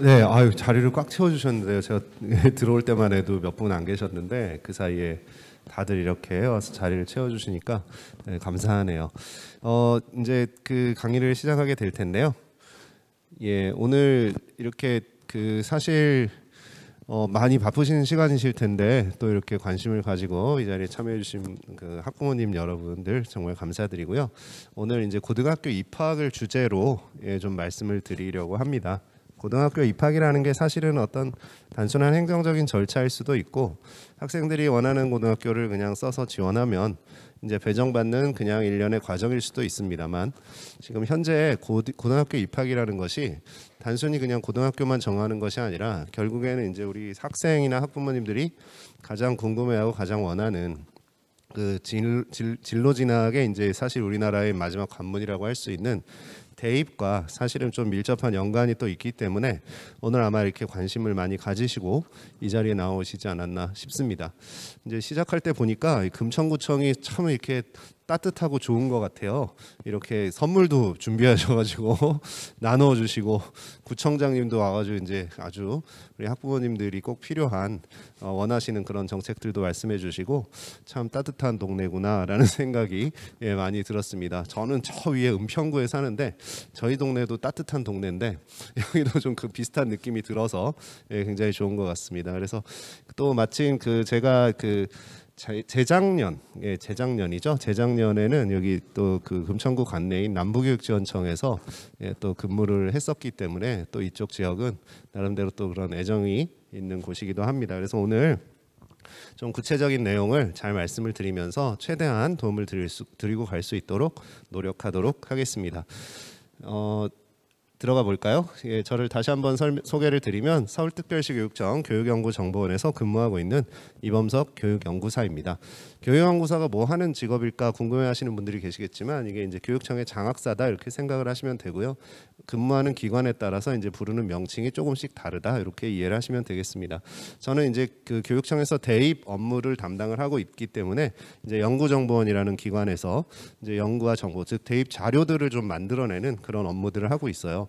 네, 아유 자리를 꽉 채워주셨는데요. 제가 들어올 때만 해도 몇 분 안 계셨는데 그 사이에 다들 이렇게 와서 자리를 채워주시니까 네, 감사하네요. 이제 그 강의를 시작하게 될 텐데요. 예, 오늘 이렇게 사실 많이 바쁘신 시간이실 텐데 또 이렇게 관심을 가지고 이 자리에 참여해주신 그 학부모님 여러분들 정말 감사드리고요. 오늘 이제 고등학교 입학을 주제로 좀 말씀을 드리려고 합니다. 고등학교 입학이라는 게 사실은 어떤 단순한 행정적인 절차일 수도 있고 학생들이 원하는 고등학교를 그냥 써서 지원하면 이제 배정받는 그냥 일련의 과정일 수도 있습니다만 지금 현재 고등학교 입학이라는 것이 단순히 그냥 고등학교만 정하는 것이 아니라 결국에는 이제 우리 학생이나 학부모님들이 가장 궁금해하고 가장 원하는 그 진로 진학의 이제 사실 우리나라의 마지막 관문이라고 할 수 있는 대입과 사실은 좀 밀접한 연관이 또 있기 때문에 오늘 아마 이렇게 관심을 많이 가지시고 이 자리에 나오시지 않았나 싶습니다. 이제 시작할 때 보니까 금천구청이 참 이렇게 따뜻하고 좋은 것 같아요. 이렇게 선물도 준비하셔가지고 나눠주시고 구청장님도 와가지고 이제 아주 우리 학부모님들이 꼭 필요한 원하시는 그런 정책들도 말씀해주시고 참 따뜻한 동네구나라는 생각이 많이 들었습니다. 저는 저 위에 은평구에 사는데 저희 동네도 따뜻한 동네인데 여기도 좀 그 비슷한 느낌이 들어서 굉장히 좋은 것 같습니다. 그래서 또 마침 제가 재작년이죠. 재작년에는 여기 또 그 금천구 관내인 남부교육지원청에서 또 근무를 했었기 때문에 또 이쪽 지역은 나름대로 또 그런 애정이 있는 곳이기도 합니다. 그래서 오늘 좀 구체적인 내용을 잘 말씀을 드리면서 최대한 도움을 드리고 갈 수 있도록 노력하도록 하겠습니다. 들어가 볼까요? 예, 저를 다시 한번 소개를 드리면 서울특별시 교육청 교육연구정보원에서 근무하고 있는 이범석 교육연구사입니다. 교육연구사가 뭐 하는 직업일까 궁금해하시는 분들이 계시겠지만 이게 이제 교육청의 장학사다 이렇게 생각을 하시면 되고요. 근무하는 기관에 따라서 이제 부르는 명칭이 조금씩 다르다 이렇게 이해를 하시면 되겠습니다. 저는 이제 그 교육청에서 대입 업무를 담당을 하고 있기 때문에 이제 연구정보원이라는 기관에서 이제 연구와 정보, 즉 대입 자료들을 좀 만들어내는 그런 업무들을 하고 있어요.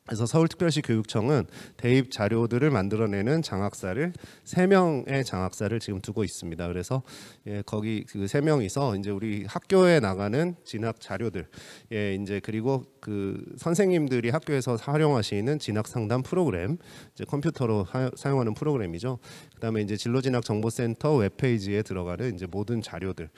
그래서 서울특별시 교육청은 대입 자료들을 만들어내는 장학사를 3명의 장학사를 지금 두고 있습니다. 그래서 거기 그 3명이서 이제 우리 학교에 나가는 진학 자료들, 이제 그리고 그 선생님들이 학교에서 활용하시는 진학 상담 프로그램, 이제 컴퓨터로 사용하는 프로그램이죠. 그다음에 이제 진로진학정보센터 웹페이지에 들어가는 이제 모든 자료들.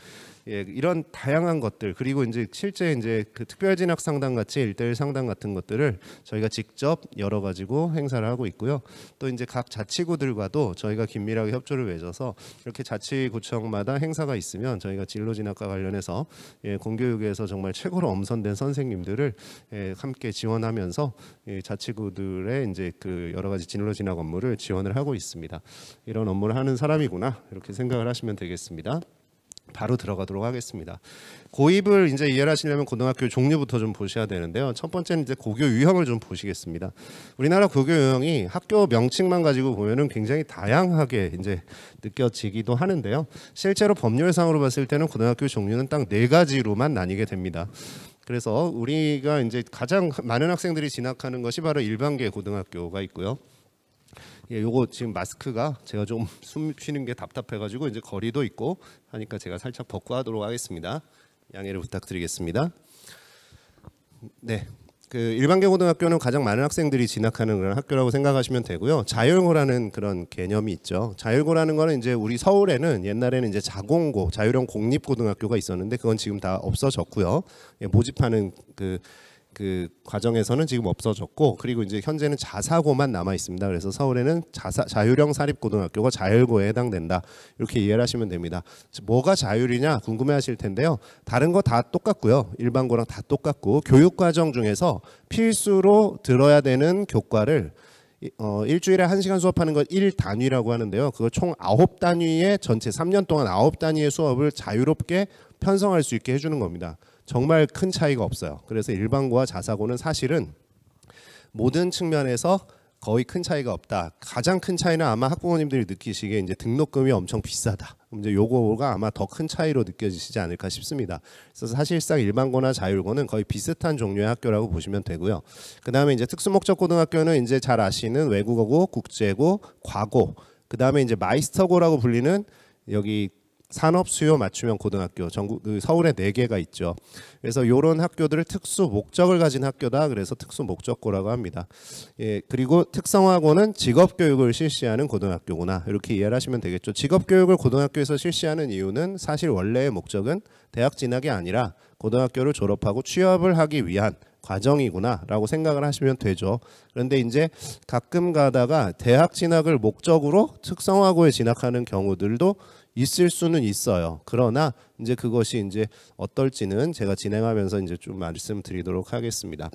이런 다양한 것들 그리고 이제 실제 이제 그 특별진학 상담 같이 1:1 상담 같은 것들을 저희가 직접 열어 가지고 행사를 하고 있고요. 또 이제 각 자치구들과도 저희가 긴밀하게 협조를 맺어서 이렇게 자치구청마다 행사가 있으면 저희가 진로진학과 관련해서 공교육에서 정말 최고로 엄선된 선생님들을 함께 지원하면서 자치구들의 이제 그 여러 가지 진로진학 업무를 지원을 하고 있습니다. 이런 업무를 하는 사람이구나 이렇게 생각을 하시면 되겠습니다. 바로 들어가도록 하겠습니다. 고입을 이제 이해를 하시려면 고등학교 종류부터 좀 보셔야 되는데요. 첫 번째는 이제 고교 유형을 좀 보시겠습니다. 우리나라 고교 유형이 학교 명칭만 가지고 보면은 굉장히 다양하게 이제 느껴지기도 하는데요. 실제로 법률상으로 봤을 때는 고등학교 종류는 딱 4가지로만 나뉘게 됩니다. 그래서 우리가 이제 가장 많은 학생들이 진학하는 것이 바로 일반계 고등학교가 있고요. 요거 지금 마스크가 제가 좀 숨 쉬는 게 답답해가지고 이제 거리도 있고 하니까 제가 살짝 벗고 하도록 하겠습니다. 양해를 부탁드리겠습니다. 네, 그 일반계 고등학교는 가장 많은 학생들이 진학하는 그런 학교라고 생각하시면 되고요. 자율고라는 그런 개념이 있죠. 자율고라는 거는 이제 우리 서울에는 옛날에는 이제 자공고, 자율형 공립고등학교가 있었는데 그건 지금 다 없어졌고요. 모집하는 그 과정에서는 지금 없어졌고 그리고 이제 현재는 자사고만 남아 있습니다. 그래서 서울에는 자율형 사립고등학교가 자율고에 해당된다 이렇게 이해를 하시면 됩니다. 뭐가 자율이냐 궁금해하실 텐데요. 다른 거 다 똑같고요. 일반고랑 다 똑같고 교육과정 중에서 필수로 들어야 되는 교과를 일주일에 1시간 수업하는 건 1단위라고 하는데요. 그거 총 9단위의 전체 3년 동안 9단위의 수업을 자유롭게 편성할 수 있게 해주는 겁니다. 정말 큰 차이가 없어요. 그래서 일반고와 자사고는 사실은 모든 측면에서 거의 큰 차이가 없다. 가장 큰 차이는 아마 학부모님들이 느끼시기에 이제 등록금이 엄청 비싸다. 이제 요거가 아마 더 큰 차이로 느껴지시지 않을까 싶습니다. 그래서 사실상 일반고나 자율고는 거의 비슷한 종류의 학교라고 보시면 되고요. 그다음에 이제 특수목적 고등학교는 이제 잘 아시는 외국어고, 국제고, 과고, 그다음에 이제 마이스터고라고 불리는 여기 산업 수요 맞춤형 고등학교, 전국 서울에 4개가 있죠. 그래서 이런 학교들을 특수 목적을 가진 학교다. 그래서 특수 목적고라고 합니다. 예, 그리고 특성화고는 직업 교육을 실시하는 고등학교구나. 이렇게 이해를 하시면 되겠죠. 직업 교육을 고등학교에서 실시하는 이유는 사실 원래의 목적은 대학 진학이 아니라 고등학교를 졸업하고 취업을 하기 위한 과정이구나라고 생각을 하시면 되죠. 그런데 이제 가끔 가다가 대학 진학을 목적으로 특성화고에 진학하는 경우들도 있을 수는 있어요. 그러나 이제 그것이 이제 어떨지는 제가 진행하면서 이제 좀 말씀드리도록 하겠습니다.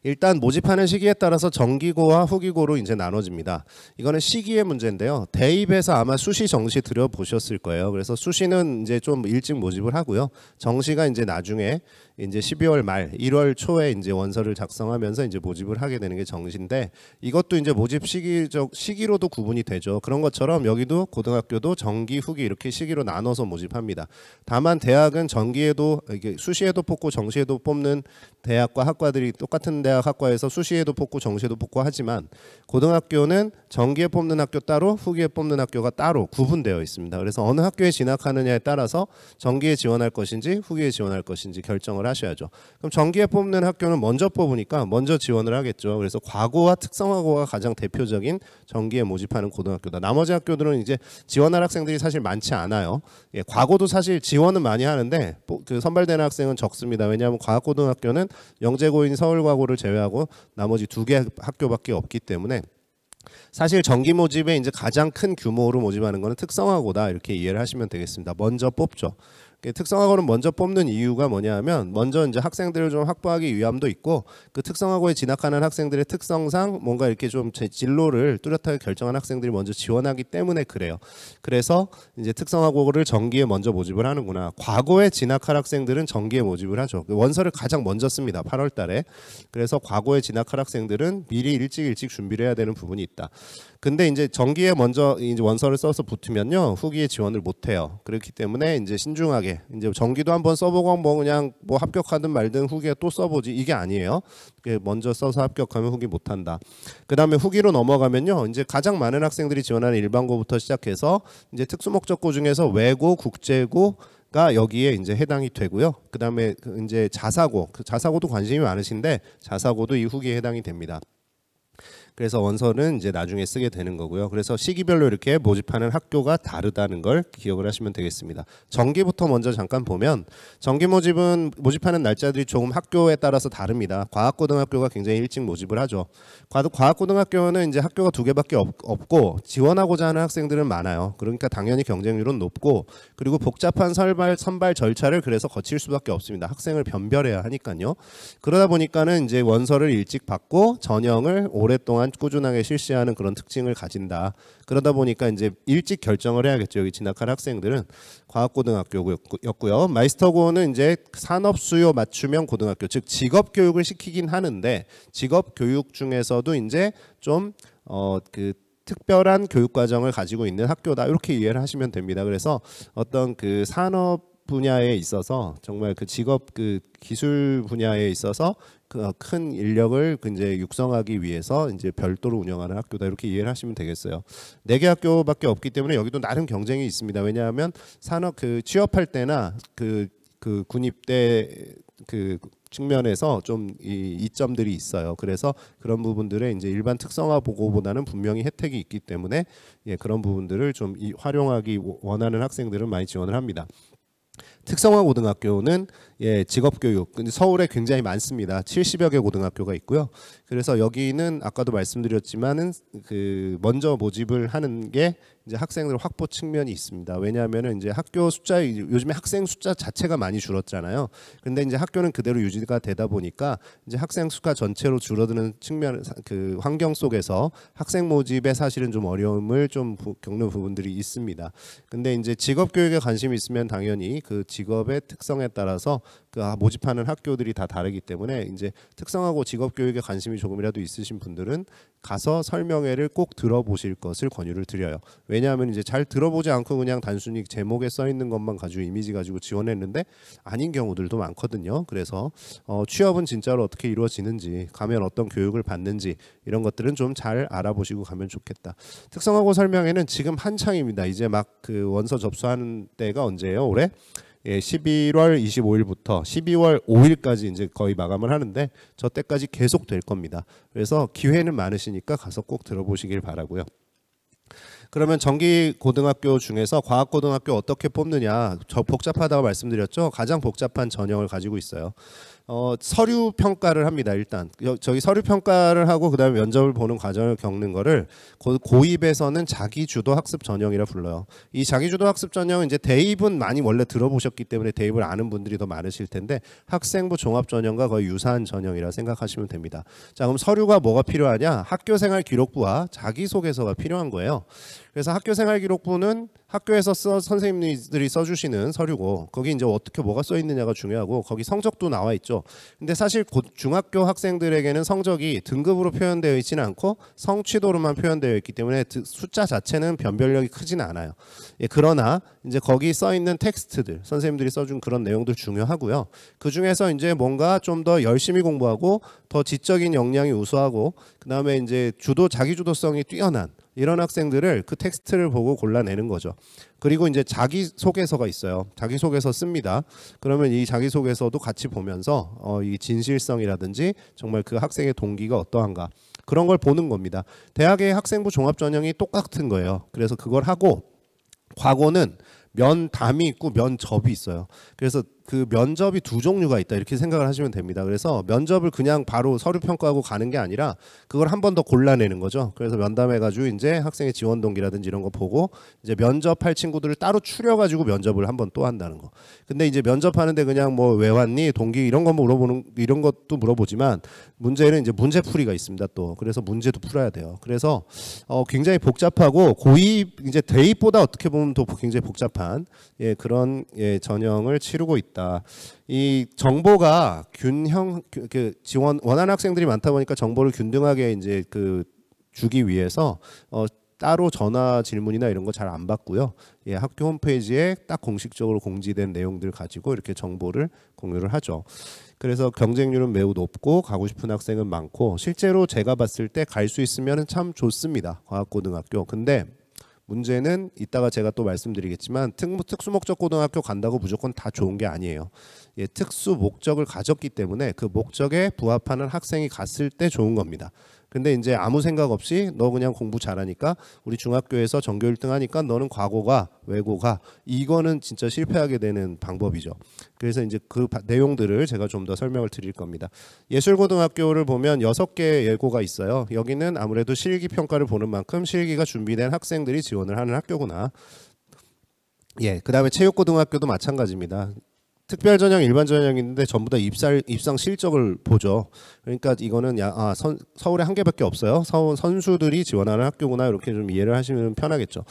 일단 모집하는 시기에 따라서 정기고와 후기고로 이제 나눠집니다. 이거는 시기의 문제인데요. 대입에서 아마 수시 정시 들여보셨을 거예요. 그래서 수시는 이제 좀 일찍 모집을 하고요. 정시가 이제 나중에 이제 12월 말 1월 초에 이제 원서를 작성하면서 이제 모집을 하게 되는 게 정시인데, 이것도 이제 모집 시기로도 구분이 되죠. 그런 것처럼 여기도 고등학교도 정기 후기 이렇게 시기로 나눠서 모집합니다. 다만 대학은 정기에도 이게 수시에도 뽑고 정시에도 뽑는 대학과 학과들이 똑같은 대학 학과에서 수시에도 뽑고 정시에도 뽑고 하지만, 고등학교는 정기에 뽑는 학교 따로 후기에 뽑는 학교가 따로 구분되어 있습니다. 그래서 어느 학교에 진학하느냐에 따라서 정기에 지원할 것인지 후기에 지원할 것인지 결정을 하셔야죠. 그럼 정기에 뽑는 학교는 먼저 뽑으니까 먼저 지원을 하겠죠. 그래서 과고와 특성화고가 가장 대표적인 정기에 모집하는 고등학교다. 나머지 학교들은 이제 지원할 학생들이 사실 많지 않아요. 예, 과고도 사실 지원은 많이 하는데 그 선발되는 학생은 적습니다. 왜냐하면 과학고등학교는 영재고인 서울과고를 제외하고 나머지 2개 학교밖에 없기 때문에 사실 정기 모집에 이제 가장 큰 규모로 모집하는 거는 특성화고다, 이렇게 이해를 하시면 되겠습니다. 먼저 뽑죠. 특성화고는 먼저 뽑는 이유가 뭐냐면, 먼저 이제 학생들을 좀 확보하기 위함도 있고, 그 특성화고에 진학하는 학생들의 특성상 뭔가 이렇게 좀 제 진로를 뚜렷하게 결정한 학생들이 먼저 지원하기 때문에 그래요. 그래서 이제 특성화고를 정기에 먼저 모집을 하는구나. 과고에 진학할 학생들은 정기에 모집을 하죠. 원서를 가장 먼저 씁니다. 8월 달에. 그래서 과고에 진학할 학생들은 미리 일찍 준비를 해야 되는 부분이 있다. 근데 이제 정기에 먼저 이제 원서를 써서 붙으면요, 후기에 지원을 못 해요. 그렇기 때문에 이제 신중하게, 이제 정기도 한번 써보고 뭐 그냥 뭐 합격하든 말든 후기에 또 써보지, 이게 아니에요. 먼저 써서 합격하면 후기 못 한다. 그다음에 후기로 넘어가면요, 이제 가장 많은 학생들이 지원하는 일반고부터 시작해서 이제 특수목적고 중에서 외고, 국제고가 여기에 이제 해당이 되고요. 그다음에 이제 자사고, 그 자사고도 관심이 많으신데 자사고도 이 후기에 해당이 됩니다. 그래서 원서는 이제 나중에 쓰게 되는 거고요. 그래서 시기별로 이렇게 모집하는 학교가 다르다는 걸 기억을 하시면 되겠습니다. 정기부터 먼저 잠깐 보면, 정기 모집은 모집하는 날짜들이 조금 학교에 따라서 다릅니다. 과학고등학교가 굉장히 일찍 모집을 하죠. 과학고등학교는 이제 학교가 2개밖에 없고 지원하고자 하는 학생들은 많아요. 그러니까 당연히 경쟁률은 높고, 그리고 복잡한 선발 절차를 그래서 거칠 수밖에 없습니다. 학생을 변별해야 하니까요. 그러다 보니까는 이제 원서를 일찍 받고 전형을 오랫동안 꾸준하게 실시하는 그런 특징을 가진다. 그러다 보니까 이제 일찍 결정을 해야겠죠. 여기 진학할 학생들은. 과학고등학교였고요. 마이스터고는 이제 산업 수요 맞춤형 고등학교, 즉 직업 교육을 시키긴 하는데, 직업 교육 중에서도 이제 좀 그 특별한 교육 과정을 가지고 있는 학교다, 이렇게 이해를 하시면 됩니다. 그래서 어떤 그 산업 분야에 있어서 정말 그 직업 그 기술 분야에 있어서 그 큰 인력을 이제 육성하기 위해서 이제 별도로 운영하는 학교다, 이렇게 이해를 하시면 되겠어요. 4개 학교밖에 없기 때문에 여기도 나름 경쟁이 있습니다. 왜냐하면 산업 그 취업할 때나 그 군입대 그 측면에서 좀 이점들이 있어요. 그래서 그런 부분들에 이제 일반 특성화 보고보다는 분명히 혜택이 있기 때문에, 예, 그런 부분들을 좀 활용하기 원하는 학생들은 많이 지원을 합니다. 특성화 고등학교는 예, 직업교육, 근데 서울에 굉장히 많습니다. 70여 개 고등학교가 있고요. 그래서 여기는 아까도 말씀드렸지만은 그 먼저 모집을 하는 게 이제 학생들 확보 측면이 있습니다. 왜냐하면은 이제 학교 숫자, 요즘에 학생 숫자 자체가 많이 줄었잖아요. 근데 이제 학교는 그대로 유지가 되다 보니까 이제 학생 수가 전체로 줄어드는 측면, 그 환경 속에서 학생 모집에 사실은 좀 어려움을 좀 겪는 부분들이 있습니다. 근데 이제 직업 교육에 관심이 있으면 당연히 그 직업의 특성에 따라서 그 모집하는 학교들이 다 다르기 때문에 이제 특성화고 직업교육에 관심이 조금이라도 있으신 분들은 가서 설명회를 꼭 들어보실 것을 권유를 드려요. 왜냐하면 이제 잘 들어보지 않고 그냥 단순히 제목에 써 있는 것만 가지고 이미지 가지고 지원했는데 아닌 경우들도 많거든요. 그래서 취업은 진짜로 어떻게 이루어지는지, 가면 어떤 교육을 받는지 이런 것들은 좀 잘 알아보시고 가면 좋겠다. 특성화고 설명회는 지금 한창입니다. 이제 막 그 원서 접수하는 때가 언제예요? 올해? 예, 11월 25일부터 12월 5일까지 이제 거의 마감을 하는데 저 때까지 계속 될 겁니다. 그래서 기회는 많으시니까 가서 꼭 들어보시길 바라고요. 그러면 정기고등학교 중에서 과학고등학교 어떻게 뽑느냐, 저 복잡하다고 말씀드렸죠. 가장 복잡한 전형을 가지고 있어요. 서류 평가를 합니다. 일단 저기 서류 평가를 하고 그다음에 면접을 보는 과정을 겪는 거를 고입에서는 자기주도 학습 전형이라 불러요. 이 자기주도 학습 전형은 이제 대입은 많이 원래 들어보셨기 때문에 대입을 아는 분들이 더 많으실 텐데 학생부 종합 전형과 거의 유사한 전형이라 생각하시면 됩니다. 자, 그럼 서류가 뭐가 필요하냐? 학교생활 기록부와 자기소개서가 필요한 거예요. 그래서 학교생활 기록부는 학교에서 선생님들이 써주시는 서류고 거기 이제 어떻게 뭐가 써 있느냐가 중요하고 거기 성적도 나와 있죠. 근데 사실 중학교 학생들에게는 성적이 등급으로 표현되어 있지는 않고 성취도로만 표현되어 있기 때문에 숫자 자체는 변별력이 크지는 않아요. 예, 그러나 이제 거기 써 있는 텍스트들, 선생님들이 써준 그런 내용들 중요하고요. 그 중에서 이제 뭔가 좀 더 열심히 공부하고 더 지적인 역량이 우수하고 그다음에 이제 자기주도성이 뛰어난 이런 학생들을 그 텍스트를 보고 골라내는 거죠. 그리고 이제 자기소개서가 있어요. 자기소개서 씁니다. 그러면 이 자기소개서도 같이 보면서 이 진실성이라든지 정말 그 학생의 동기가 어떠한가 그런 걸 보는 겁니다. 대학의 학생부 종합전형이 똑같은 거예요. 그래서 그걸 하고 과거는 면담이 있고 면접이 있어요. 그래서 그 면접이 두 종류가 있다 이렇게 생각을 하시면 됩니다. 그래서 면접을 그냥 바로 서류 평가하고 가는 게 아니라 그걸 한 번 더 골라내는 거죠. 그래서 면담해가지고 이제 학생의 지원 동기라든지 이런 거 보고 이제 면접할 친구들을 따로 추려가지고 면접을 한 번 또 한다는 거. 근데 이제 면접하는데 그냥 뭐 왜 왔니, 동기 이런 거 물어보는 이런 것도 물어보지만 문제는 이제 문제풀이가 있습니다. 또 그래서 문제도 풀어야 돼요. 그래서 굉장히 복잡하고 고입 이제 대입보다 어떻게 보면 더 굉장히 복잡한 그런 전형을 치르고 있다. 이 정보가 지원 원하는 학생들이 많다 보니까 정보를 균등하게 이제 주기 위해서 따로 전화 질문이나 이런 거 잘 안 받고요. 학교 홈페이지에 딱 공식적으로 공지된 내용들 가지고 이렇게 정보를 공유를 하죠. 그래서 경쟁률은 매우 높고 가고 싶은 학생은 많고 실제로 제가 봤을 때 갈 수 있으면 참 좋습니다. 과학고등학교. 근데 문제는 이따가 제가 또 말씀드리겠지만 특수목적 고등학교 간다고 무조건 다 좋은 게 아니에요. 특수 목적을 가졌기 때문에 그 목적에 부합하는 학생이 갔을 때 좋은 겁니다. 근데 이제 아무 생각 없이 너 그냥 공부 잘하니까 우리 중학교에서 전교 1등 하니까 너는 과고가 외고가 이거는 진짜 실패하게 되는 방법이죠. 그래서 이제 그 내용들을 제가 좀 더 설명을 드릴 겁니다. 예술고등학교를 보면 6개 예고가 있어요. 여기는 아무래도 실기 평가를 보는 만큼 실기가 준비된 학생들이 지원을 하는 학교구나. 그 다음에 체육고등학교도 마찬가지입니다. 특별 전형, 일반 전형이 있는데 전부 다 입상 실적을 보죠. 그러니까 이거는 서울에 한 개밖에 없어요. 선수들이 지원하는 학교구나 이렇게 좀 이해를 하시면 편하겠죠.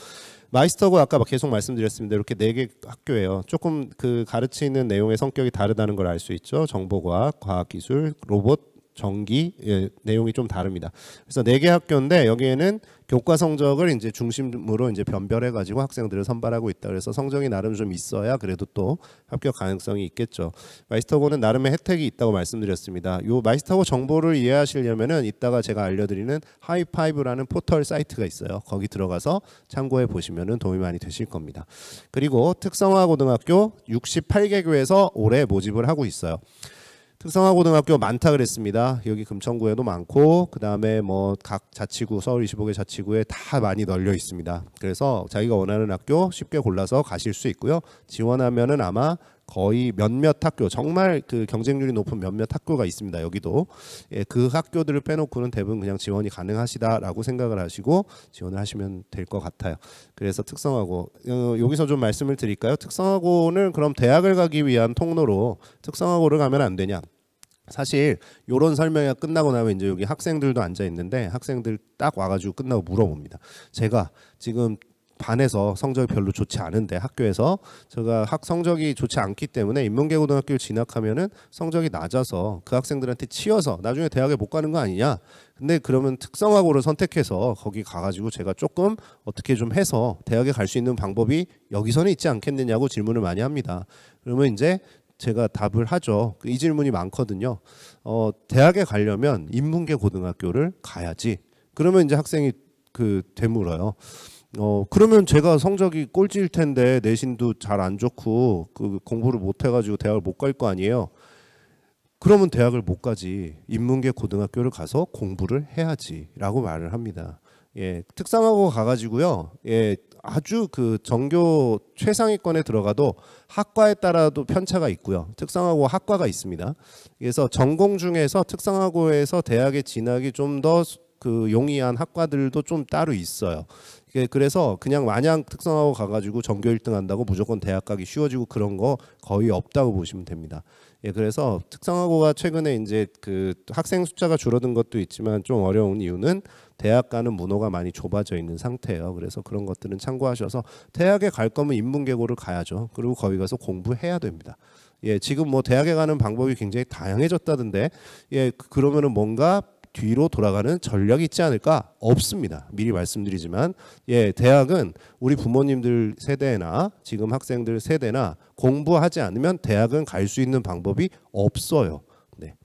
마이스터고 아까 계속 말씀드렸습니다. 이렇게 4개 학교예요. 조금 그 가르치는 내용의 성격이 다르다는 걸 알 수 있죠. 정보과학, 과학기술, 로봇, 전기 내용이 좀 다릅니다. 그래서 4개 학교인데 여기에는 교과 성적을 이제 중심으로 이제 변별해 가지고 학생들을 선발하고 있다. 그래서 성적이 나름 좀 있어야 그래도 또 합격 가능성이 있겠죠. 마이스터고는 나름의 혜택이 있다고 말씀드렸습니다. 요 마이스터고 정보를 이해하시려면은 이따가 제가 알려드리는 하이파이브라는 포털 사이트가 있어요. 거기 들어가서 참고해 보시면은 도움이 많이 되실 겁니다. 그리고 특성화고등학교 68개 교에서 올해 모집을 하고 있어요. 특성화고등학교 많다 그랬습니다. 여기 금천구에도 많고 그 다음에 뭐 각 자치구 서울 25개 자치구에 다 많이 널려 있습니다. 그래서 자기가 원하는 학교 쉽게 골라서 가실 수 있고요. 지원하면은 아마 거의 몇몇 학교 정말 그 경쟁률이 높은 몇몇 학교가 있습니다. 여기도 그 학교들을 빼놓고는 대부분 그냥 지원이 가능하시다라고 생각을 하시고 지원을 하시면 될 것 같아요. 그래서 특성화고 여기서 좀 말씀을 드릴까요? 특성화고는 그럼 대학을 가기 위한 통로로 특성화고를 가면 안 되냐? 사실 이런 설명이 끝나고 나면 이제 여기 학생들도 앉아 있는데 학생들 딱 와가지고 끝나고 물어봅니다. 제가 지금 반에서 성적이 별로 좋지 않은데 학교에서 제가 성적이 좋지 않기 때문에 인문계 고등학교를 진학하면은 성적이 낮아서 그 학생들한테 치여서 나중에 대학에 못 가는 거 아니냐. 근데 그러면 특성화고를 선택해서 거기 가가지고 제가 조금 어떻게 좀 해서 대학에 갈 수 있는 방법이 여기서는 있지 않겠느냐고 질문을 많이 합니다. 그러면 이제 제가 답을 하죠. 이 질문이 많거든요. 대학에 가려면 인문계 고등학교를 가야지. 그러면 이제 학생이 되물어요. 그러면 제가 성적이 꼴찌일 텐데 내신도 잘 안 좋고 공부를 못 해가지고 대학을 못 갈 거 아니에요. 그러면 대학을 못 가지. 인문계 고등학교를 가서 공부를 해야지라고 말을 합니다. 예, 특성화고 가가지고요. 예, 아주 전교 최상위권에 들어가도 학과에 따라도 편차가 있고요. 특성화고 학과가 있습니다. 그래서 전공 중에서 특성화고에서 대학에 진학이 좀 더 용이한 학과들도 좀 따로 있어요. 그래서 그냥 마냥 특성화고 가가지고 전교 1등 한다고 무조건 대학 가기 쉬워지고 그런 거 거의 없다고 보시면 됩니다. 예, 그래서 특성화고가 최근에 이제 학생 숫자가 줄어든 것도 있지만 좀 어려운 이유는 대학 가는 문호가 많이 좁아져 있는 상태예요. 그래서 그런 것들은 참고하셔서 대학에 갈 거면 인문계고를 가야죠. 그리고 거기 가서 공부해야 됩니다. 예, 지금 뭐 대학에 가는 방법이 굉장히 다양해졌다던데, 예, 그러면은 뭔가 뒤로 돌아가는 전략이 있지 않을까? 없습니다. 미리 말씀드리지만, 예, 대학은 우리 부모님들 세대나 지금 학생들 세대나 공부하지 않으면 대학은 갈 수 있는 방법이 없어요. 네.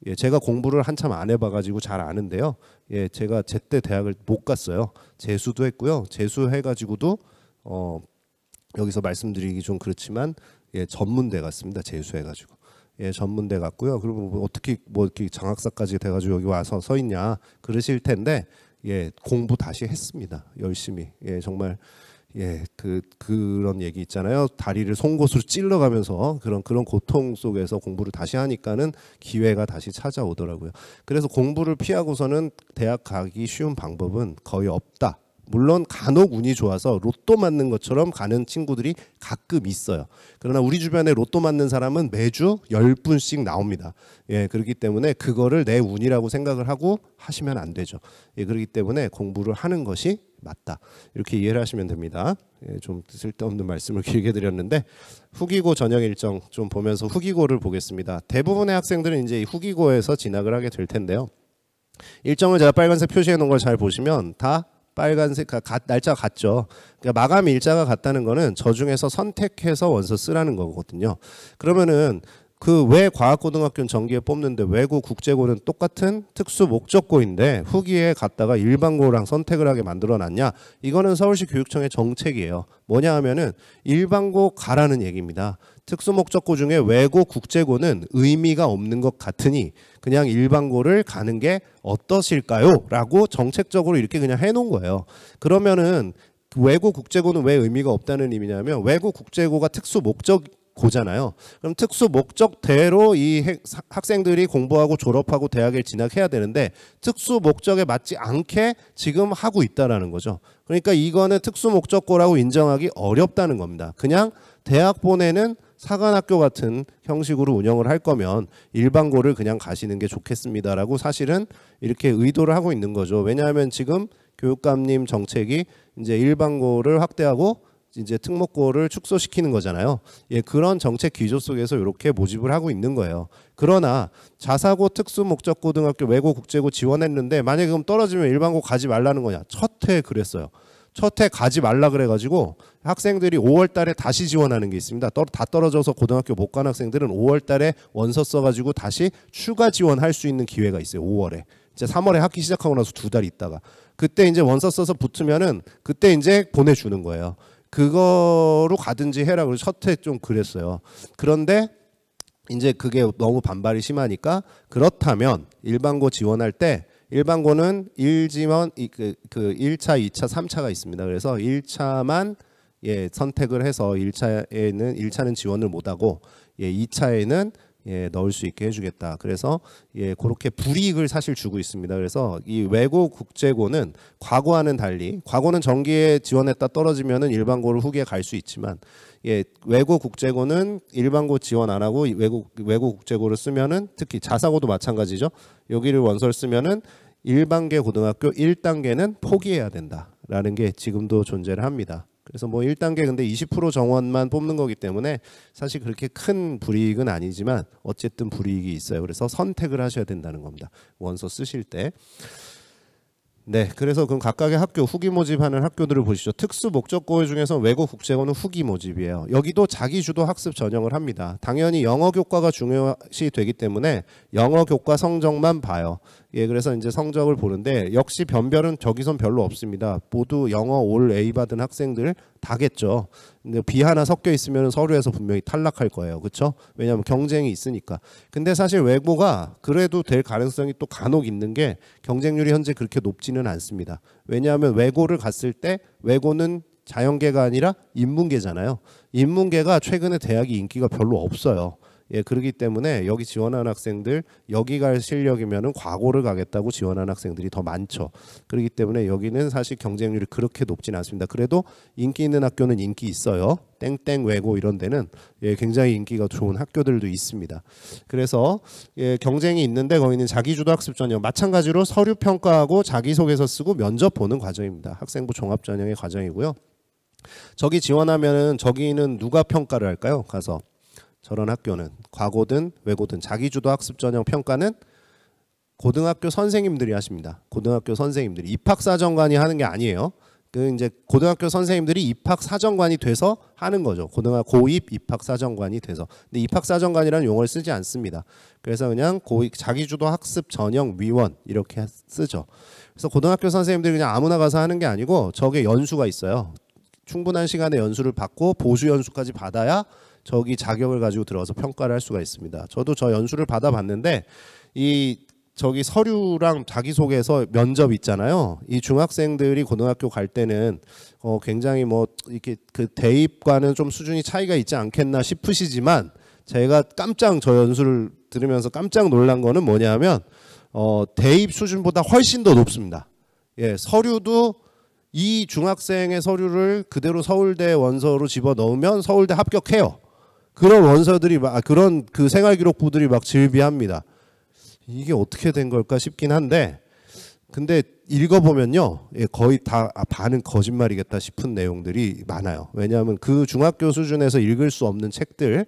예, 제가 공부를 한참 안 해봐가지고 잘 아는데요. 예, 제가 제때 대학을 못 갔어요. 재수도 했고요. 재수해가지고도 여기서 말씀드리기 좀 그렇지만, 예, 전문대 갔습니다. 재수해가지고. 예, 전문대 갔고요. 그리고 어떻게 이렇게 장학사까지 돼가지고 여기 와서 서 있냐 그러실 텐데, 예, 공부 다시 했습니다. 열심히. 예, 정말, 예, 그런 얘기 있잖아요. 다리를 송곳으로 찔러가면서 그런 고통 속에서 공부를 다시 하니까는 기회가 다시 찾아오더라고요. 그래서 공부를 피하고서는 대학 가기 쉬운 방법은 거의 없다. 물론 간혹 운이 좋아서 로또 맞는 것처럼 가는 친구들이 가끔 있어요. 그러나 우리 주변에 로또 맞는 사람은 매주 10분씩 나옵니다. 예, 그렇기 때문에 그거를 내 운이라고 생각을 하고 하시면 안 되죠. 예, 그렇기 때문에 공부를 하는 것이 맞다. 이렇게 이해를 하시면 됩니다. 예, 좀 쓸데없는 말씀을 길게 드렸는데, 후기고 전형 일정 좀 보면서 후기고를 보겠습니다. 대부분의 학생들은 이제 후기고에서 진학을 하게 될 텐데요. 일정을 제가 빨간색 표시해 놓은 걸 잘 보시면 다 빨간색 날짜가 같죠. 그러니까 마감 일자가 같다는 거는 저 중에서 선택해서 원서 쓰라는 거거든요. 그러면은 왜 과학고등학교는 정기에 뽑는데 외고 국제고는 똑같은 특수 목적고인데 후기에 갔다가 일반고랑 선택을 하게 만들어 놨냐? 이거는 서울시 교육청의 정책이에요. 뭐냐 하면은 일반고 가라는 얘기입니다. 특수목적고 중에 외고 국제고는 의미가 없는 것 같으니 그냥 일반고를 가는 게 어떠실까요? 라고 정책적으로 이렇게 그냥 해놓은 거예요. 그러면은 외고 국제고는 왜 의미가 없다는 의미냐면 외고 국제고가 특수목적고잖아요. 그럼 특수목적대로 이 학생들이 공부하고 졸업하고 대학에 진학해야 되는데 특수목적에 맞지 않게 지금 하고 있다라는 거죠. 그러니까 이거는 특수목적고라고 인정하기 어렵다는 겁니다. 그냥 대학 보내는 사관학교 같은 형식으로 운영을 할 거면 일반고를 그냥 가시는 게 좋겠습니다라고 사실은 이렇게 의도를 하고 있는 거죠. 왜냐하면 지금 교육감님 정책이 이제 일반고를 확대하고 이제 특목고를 축소시키는 거잖아요. 예, 그런 정책 기조 속에서 이렇게 모집을 하고 있는 거예요. 그러나 자사고 특수목적고등학교 외고 국제고 지원했는데 만약에 그럼 떨어지면 일반고 가지 말라는 거냐? 첫 해 그랬어요. 첫 해 가지 말라 그래가지고 학생들이 5월 달에 다시 지원하는 게 있습니다. 다 떨어져서 고등학교 못 간 학생들은 5월 달에 원서 써가지고 다시 추가 지원할 수 있는 기회가 있어요. 5월에. 이제 3월에 학기 시작하고 나서 2달 있다가 그때 이제 원서 써서 붙으면은 그때 이제 보내주는 거예요. 그거로 가든지 해라. 그래서 첫 해 좀 그랬어요. 그런데 이제 그게 너무 반발이 심하니까 그렇다면 일반고 지원할 때 일반고는 1지원 1차, 2차, 3차가 있습니다. 그래서 1차만 예, 선택을 해서 1차는 지원을 못 하고 예, 2차에는 예, 넣을 수 있게 해주겠다. 그래서 예, 그렇게 불이익을 사실 주고 있습니다. 그래서 이 외고 국제고는 과거와는 달리 과거는 정기에 지원했다 떨어지면은 일반고를 후기에 갈 수 있지만 예, 외고 국제고는 일반고 지원 안 하고 외고 국제고를 쓰면은 특히 자사고도 마찬가지죠. 여기를 원서를 쓰면은 일반계 고등학교 1단계는 포기해야 된다. 라는 게 지금도 존재를 합니다. 그래서 뭐 1단계 근데 20% 정원만 뽑는 거기 때문에 사실 그렇게 큰 불이익은 아니지만 어쨌든 불이익이 있어요. 그래서 선택을 하셔야 된다는 겁니다. 원서 쓰실 때. 네, 그래서 그럼 각각의 학교 후기 모집하는 학교들을 보시죠. 특수 목적고 중에서 외고 국제고는 후기 모집이에요. 여기도 자기 주도 학습 전형을 합니다. 당연히 영어 교과가 중요시 되기 때문에 영어 교과 성적만 봐요. 예, 그래서 이제 성적을 보는데 역시 변별은 저기선 별로 없습니다. 모두 영어 올 A 받은 학생들 다겠죠. 근데 B 하나 섞여 있으면 서류에서 분명히 탈락할 거예요. 그렇죠? 왜냐하면 경쟁이 있으니까. 근데 사실 외고가 그래도 될 가능성이 또 간혹 있는 게 경쟁률이 현재 그렇게 높지는 않습니다. 왜냐하면 외고를 갔을 때 외고는 자연계가 아니라 인문계잖아요. 인문계가 최근에 대학이 인기가 별로 없어요. 예, 그렇기 때문에 여기 지원한 학생들 여기 갈 실력이면은 과고를 가겠다고 지원한 학생들이 더 많죠. 그렇기 때문에 여기는 사실 경쟁률이 그렇게 높지는 않습니다. 그래도 인기 있는 학교는 인기 있어요. 땡땡 외고 이런 데는 예, 굉장히 인기가 좋은 학교들도 있습니다. 그래서 예, 경쟁이 있는데 거기는 자기주도 학습 전형 마찬가지로 서류 평가하고 자기소개서 쓰고 면접 보는 과정입니다. 학생부 종합 전형의 과정이고요. 저기 지원하면은 저기는 누가 평가를 할까요? 가서 저런 학교는 과고든 외고든 자기주도 학습 전형 평가는 고등학교 선생님들이 하십니다. 고등학교 선생님들이 입학사정관이 하는 게 아니에요. 그 이제 고등학교 선생님들이 입학사정관이 돼서 하는 거죠. 고입 입학사정관이 돼서. 근데 입학사정관이라는 용어를 쓰지 않습니다. 그래서 그냥 고입 자기주도 학습 전형 위원 이렇게 쓰죠. 그래서 고등학교 선생님들이 그냥 아무나 가서 하는 게 아니고 저게 연수가 있어요. 충분한 시간에 연수를 받고 보수 연수까지 받아야 저기 자격을 가지고 들어가서 평가를 할 수가 있습니다. 저도 저 연수를 받아봤는데 이 저기 서류랑 자기소개서 면접 있잖아요. 이 중학생들이 고등학교 갈 때는 굉장히 뭐 이렇게 그 대입과는 좀 수준이 차이가 있지 않겠나 싶으시지만 제가 저 연수를 들으면서 깜짝 놀란 거는 뭐냐면 대입 수준보다 훨씬 더 높습니다. 예, 서류도 이 중학생의 서류를 그대로 서울대 원서로 집어넣으면 서울대 합격해요. 그런 원서들이 그런 그 생활기록부들이 막 즐비합니다. 이게 어떻게 된 걸까 싶긴 한데 근데 읽어보면요 거의 다 반은 거짓말이겠다 싶은 내용들이 많아요. 왜냐하면 그 중학교 수준에서 읽을 수 없는 책들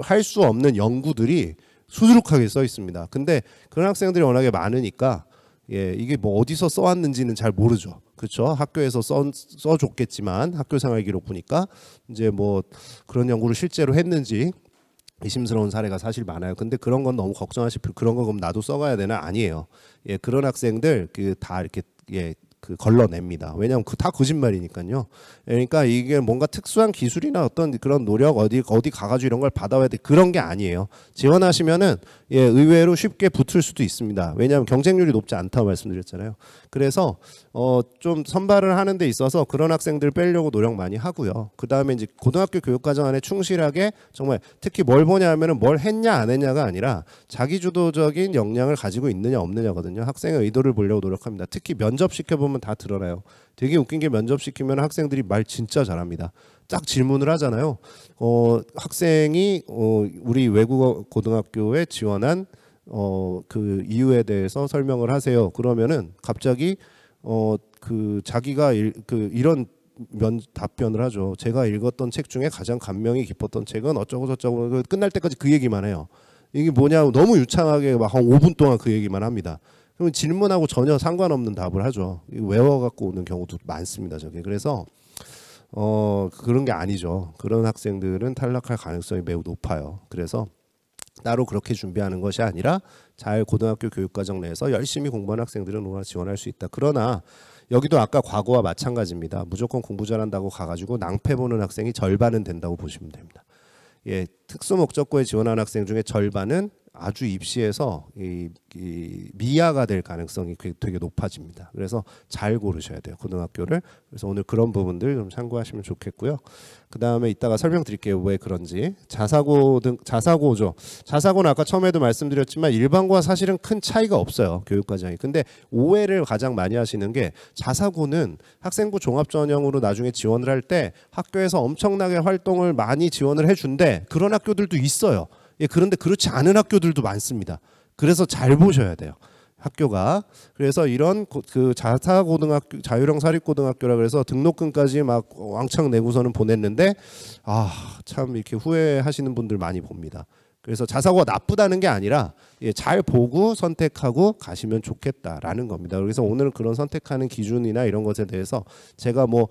할 수 없는 연구들이 수두룩하게 써 있습니다. 근데 그런 학생들이 워낙에 많으니까 예, 이게 뭐 어디서 써왔는지는 잘 모르죠. 그렇죠? 학교에서 써줬겠지만 학교 생활 기록 보니까 이제 뭐 그런 연구를 실제로 했는지 의심스러운 사례가 사실 많아요. 근데 그런 건 너무 걱정하실 필요. 그런 거 그럼 나도 써가야 되나? 아니에요. 예, 그런 학생들 그 다 이렇게 예. 그 걸러냅니다. 왜냐하면 다 거짓말이니까요. 그러니까 이게 뭔가 특수한 기술이나 어떤 그런 노력 어디 가가지고 이런 걸 받아와야 돼 그런 게 아니에요. 지원하시면은 예, 의외로 쉽게 붙을 수도 있습니다. 왜냐하면 경쟁률이 높지 않다고 말씀드렸잖아요. 그래서 좀 선발을 하는 데 있어서 그런 학생들 빼려고 노력 많이 하고요. 그 다음에 이제 고등학교 교육과정 안에 충실하게 정말 특히 뭘 보냐면은 뭘 했냐 안 했냐가 아니라 자기주도적인 역량을 가지고 있느냐 없느냐거든요. 학생의 의도를 보려고 노력합니다. 특히 면접 시켜보면 다 드러나요. 되게 웃긴 게 면접 시키면 학생들이 말 진짜 잘합니다. 딱 질문을 하잖아요. 학생이 우리 외국어 고등학교에 지원한 그 이유에 대해서 설명을 하세요. 그러면은 갑자기 그 자기가 이런 답변을 하죠. 제가 읽었던 책 중에 가장 감명이 깊었던 책은 어쩌고 저쩌고 끝날 때까지 그 얘기만 해요. 이게 뭐냐고 너무 유창하게 막 한 5분 동안 그 얘기만 합니다. 그러면 질문하고 전혀 상관없는 답을 하죠. 외워갖고 오는 경우도 많습니다. 저게. 그래서 그런 게 아니죠. 그런 학생들은 탈락할 가능성이 매우 높아요. 그래서 따로 그렇게 준비하는 것이 아니라 잘 고등학교 교육과정 내에서 열심히 공부하는 학생들은 오나 지원할 수 있다. 그러나 여기도 아까 과거와 마찬가지입니다. 무조건 공부 잘한다고 가가지고 낭패 보는 학생이 절반은 된다고 보시면 됩니다. 예, 특수 목적고에 지원한 학생 중에 절반은 아주 입시에서 미아가 될 가능성이 되게 높아집니다. 그래서 잘 고르셔야 돼요, 고등학교를. 그래서 오늘 그런 부분들 좀 참고하시면 좋겠고요. 그 다음에 이따가 설명드릴게요, 왜 그런지. 자사고죠. 자사고는 아까 처음에도 말씀드렸지만 일반고와 사실은 큰 차이가 없어요, 교육과정이. 근데 오해를 가장 많이 하시는 게 자사고는 학생부 종합전형으로 나중에 지원을 할 때 학교에서 엄청나게 활동을 많이 지원을 해준대. 그런 학교들도 있어요. 예, 그런데 그렇지 않은 학교들도 많습니다. 그래서 잘 보셔야 돼요. 학교가. 그래서 이런 그 자사고등학교, 자율형 사립고등학교라 그래서 등록금까지 막 왕창 내고서는 보냈는데 참 이렇게 후회하시는 분들 많이 봅니다. 그래서 자사고가 나쁘다는 게 아니라 잘 보고 선택하고 가시면 좋겠다라는 겁니다. 그래서 오늘은 그런 선택하는 기준이나 이런 것에 대해서 제가 뭐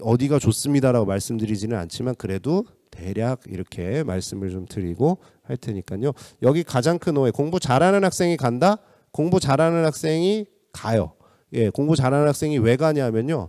어디가 좋습니다라고 말씀드리지는 않지만 그래도 대략 이렇게 말씀을 좀 드리고 할 테니까요. 여기 가장 큰 오해, 공부 잘하는 학생이 간다? 공부 잘하는 학생이 가요. 공부 잘하는 학생이 왜 가냐면요.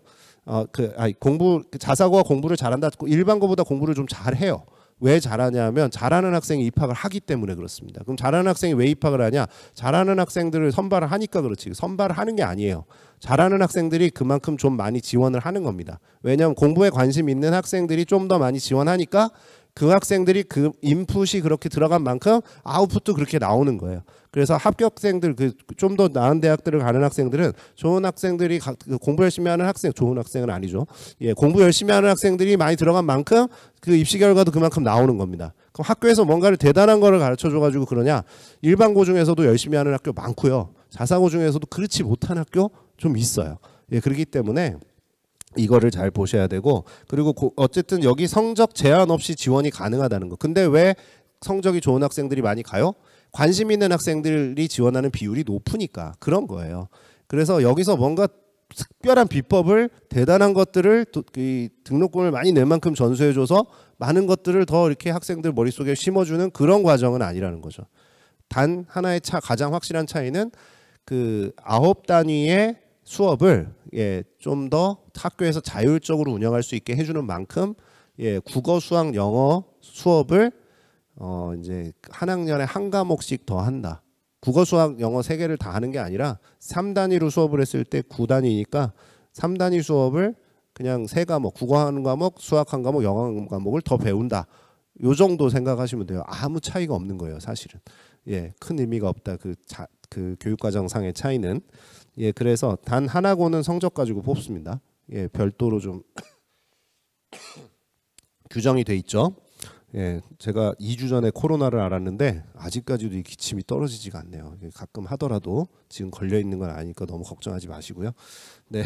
자사고가 공부를 잘한다. 일반고보다 공부를 좀 잘해요. 왜 잘하냐면 잘하는 학생이 입학을 하기 때문에 그렇습니다. 그럼 잘하는 학생이 왜 입학을 하냐? 잘하는 학생들을 선발을 하니까 그렇지. 선발을 하는 게 아니에요. 잘하는 학생들이 그만큼 좀 많이 지원을 하는 겁니다. 왜냐하면 공부에 관심 있는 학생들이 좀 더 많이 지원하니까 그 학생들이 그 인풋이 그렇게 들어간 만큼 아웃풋도 그렇게 나오는 거예요. 그래서 합격생들, 좀 더 나은 대학들을 가는 학생들은 좋은 학생들이 공부 열심히 하는 학생, 좋은 학생은 아니죠. 공부 열심히 하는 학생들이 많이 들어간 만큼 그 입시 결과도 그만큼 나오는 겁니다. 그럼 학교에서 뭔가를 대단한 거를 가르쳐줘 가지고 그러냐? 일반고 중에서도 열심히 하는 학교 많고요. 자사고 중에서도 그렇지 못한 학교 좀 있어요. 그렇기 때문에 이거를 잘 보셔야 되고, 그리고 어쨌든 여기 성적 제한 없이 지원이 가능하다는 거. 근데 왜 성적이 좋은 학생들이 많이 가요? 관심 있는 학생들이 지원하는 비율이 높으니까 그런 거예요. 그래서 여기서 뭔가 특별한 비법을, 대단한 것들을 등록금을 많이 낼 만큼 전수해줘서 많은 것들을 더 이렇게 학생들 머릿속에 심어주는 그런 과정은 아니라는 거죠. 단 하나의 가장 확실한 차이는 그 9단위의 수업을 좀 더 학교에서 자율적으로 운영할 수 있게 해주는 만큼 국어, 수학, 영어 수업을 이제 한 학년에 한 과목씩 더 한다. 국어, 수학, 영어 3개를 다 하는 게 아니라 3단위로 수업을 했을 때 9단위니까 3단위 수업을 그냥 3과목, 국어 한 과목, 수학 한 과목, 영어 한 과목을 더 배운다. 요 정도 생각하시면 돼요. 아무 차이가 없는 거예요, 사실은. 큰 의미가 없다. 그 교육과정상의 차이는. 그래서 단 하나고는 성적 가지고 뽑습니다. 별도로 좀 규정이 돼 있죠. 제가 2주 전에 코로나를 알았는데 아직까지도 이 기침이 떨어지지가 않네요. 가끔 하더라도 지금 걸려 있는 건 아니니까 너무 걱정하지 마시고요. 네.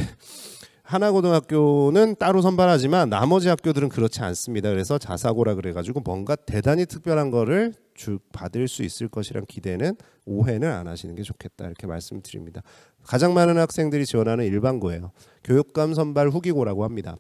하나고등학교는 따로 선발하지만 나머지 학교들은 그렇지 않습니다. 그래서 자사고라 그래가지고 뭔가 대단히 특별한 거를 받을 수 있을 것이란 기대는, 오해는 안 하시는 게 좋겠다, 이렇게 말씀드립니다. 가장 많은 학생들이 지원하는 일반고예요. 교육감 선발 후기고라고 합니다.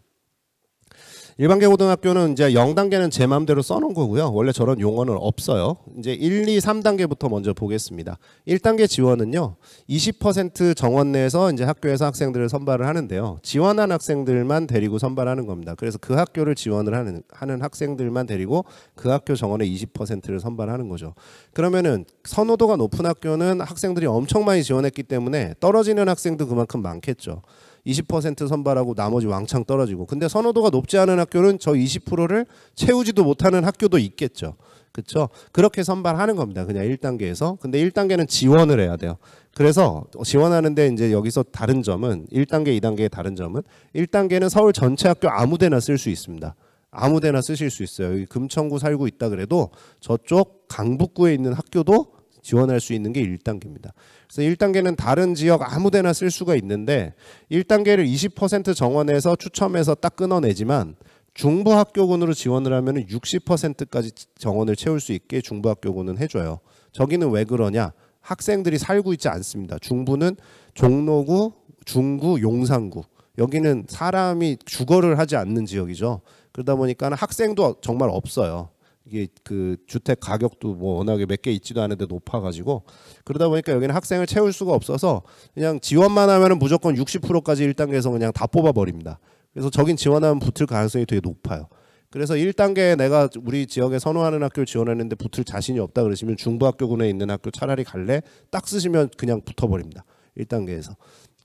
일반계 고등학교는 이제 0단계는 제 마음대로 써놓은 거고요. 원래 저런 용어는 없어요. 이제 1, 2, 3단계부터 먼저 보겠습니다. 1단계 지원은요, 20% 정원 내에서 이제 학교에서 학생들을 선발을 하는데요. 지원한 학생들만 데리고 선발하는 겁니다. 그래서 그 학교를 지원을 하는 학생들만 데리고 그 학교 정원의 20%를 선발하는 거죠. 그러면은 선호도가 높은 학교는 학생들이 엄청 많이 지원했기 때문에 떨어지는 학생도 그만큼 많겠죠. 20% 선발하고 나머지 왕창 떨어지고. 근데 선호도가 높지 않은 학교는 저 20%를 채우지도 못하는 학교도 있겠죠. 그렇죠? 그렇게 선발하는 겁니다. 그냥 1단계에서. 근데 1단계는 지원을 해야 돼요. 그래서 지원하는데 이제 여기서 다른 점은, 1단계, 2단계의 다른 점은, 1단계는 서울 전체 학교 아무 데나 쓸 수 있습니다. 아무 데나 쓰실 수 있어요. 여기 금천구 살고 있다 그래도 저쪽 강북구에 있는 학교도 지원할 수 있는 게 1단계입니다. 그래서 1단계는 다른 지역 아무 데나 쓸 수가 있는데 1단계를 20% 정원해서 추첨해서 딱 끊어내지만 중부학교군으로 지원을 하면 60%까지 정원을 채울 수 있게 중부학교군은 해줘요. 저기는 왜 그러냐? 학생들이 살고 있지 않습니다. 중부는 종로구, 중구, 용산구. 여기는 사람이 주거를 하지 않는 지역이죠. 그러다 보니까 학생도 정말 없어요. 이게 그 주택 가격도 뭐 워낙에 몇 개 있지도 않은데 높아가지고, 그러다 보니까 여기는 학생을 채울 수가 없어서 그냥 지원만 하면은 무조건 60%까지 1단계에서 그냥 다 뽑아버립니다. 그래서 저긴 지원하면 붙을 가능성이 되게 높아요. 그래서 1단계에 내가 우리 지역에 선호하는 학교를 지원했는데 붙을 자신이 없다 그러시면 중부학교군에 있는 학교 차라리 갈래? 딱 쓰시면 그냥 붙어버립니다. 1단계에서.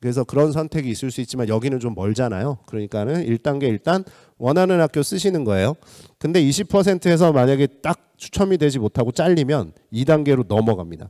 그래서 그런 선택이 있을 수 있지만 여기는 좀 멀잖아요. 그러니까는 1단계 일단 원하는 학교 쓰시는 거예요. 근데 20%에서 만약에 딱 추첨이 되지 못하고 잘리면 2단계로 넘어갑니다.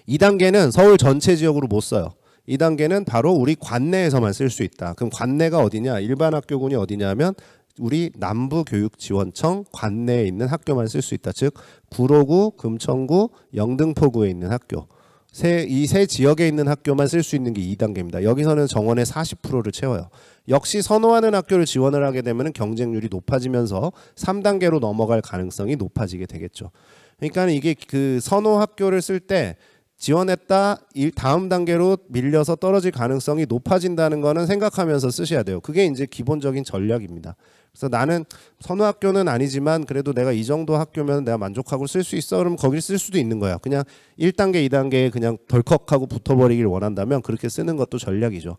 2단계는 서울 전체 지역으로 못 써요. 2단계는 바로 우리 관내에서만 쓸 수 있다. 그럼 관내가 어디냐? 일반 학교군이 어디냐면 우리 남부교육지원청 관내에 있는 학교만 쓸 수 있다. 즉 구로구, 금천구, 영등포구에 있는 학교. 이 세 지역에 있는 학교만 쓸 수 있는 게 2단계입니다. 여기서는 정원의 40%를 채워요. 역시 선호하는 학교를 지원을 하게 되면 경쟁률이 높아지면서 3단계로 넘어갈 가능성이 높아지게 되겠죠. 그러니까 이게 그 선호 학교를 쓸 때 지원했다 다음 단계로 밀려서 떨어질 가능성이 높아진다는 거는 생각하면서 쓰셔야 돼요. 그게 이제 기본적인 전략입니다. 그래서 나는 선호 학교는 아니지만 그래도 내가 이 정도 학교면 내가 만족하고 쓸 수 있어. 그러면 거길 쓸 수도 있는 거야. 그냥 1단계, 2단계에 그냥 덜컥하고 붙어버리길 원한다면 그렇게 쓰는 것도 전략이죠.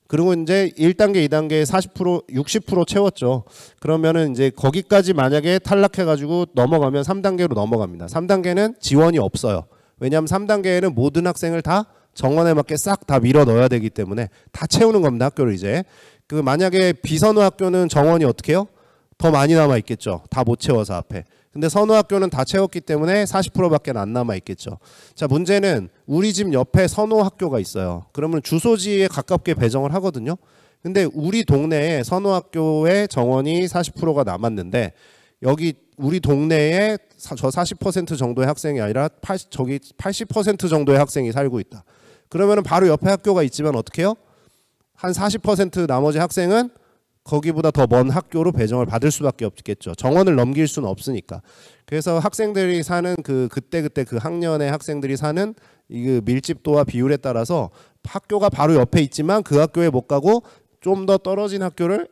그리고 이제 1단계, 2단계에 40%, 60% 채웠죠. 그러면은 이제 거기까지 만약에 탈락해가지고 넘어가면 3단계로 넘어갑니다. 3단계는 지원이 없어요. 왜냐하면 3단계에는 모든 학생을 다 정원에 맞게 싹 다 밀어 넣어야 되기 때문에 다 채우는 겁니다. 학교를 이제. 그 만약에 비선호 학교는 정원이 어떻게 해요? 더 많이 남아 있겠죠. 다 못 채워서 앞에. 근데 선호 학교는 다 채웠기 때문에 40%밖에 안 남아 있겠죠. 자, 문제는 우리 집 옆에 선호 학교가 있어요. 그러면 주소지에 가깝게 배정을 하거든요. 근데 우리 동네에 선호 학교의 정원이 40%가 남았는데 여기 우리 동네에 저 40% 정도의 학생이 아니라 저기 80% 정도의 학생이 살고 있다. 그러면은 바로 옆에 학교가 있지만 어떻게 해요? 한 40% 나머지 학생은 거기보다 더 먼 학교로 배정을 받을 수밖에 없겠죠. 정원을 넘길 수는 없으니까. 그래서 학생들이 사는 그때 그 학년의 학생들이 사는 이 밀집도와 비율에 따라서 학교가 바로 옆에 있지만 그 학교에 못 가고 좀 더 떨어진 학교를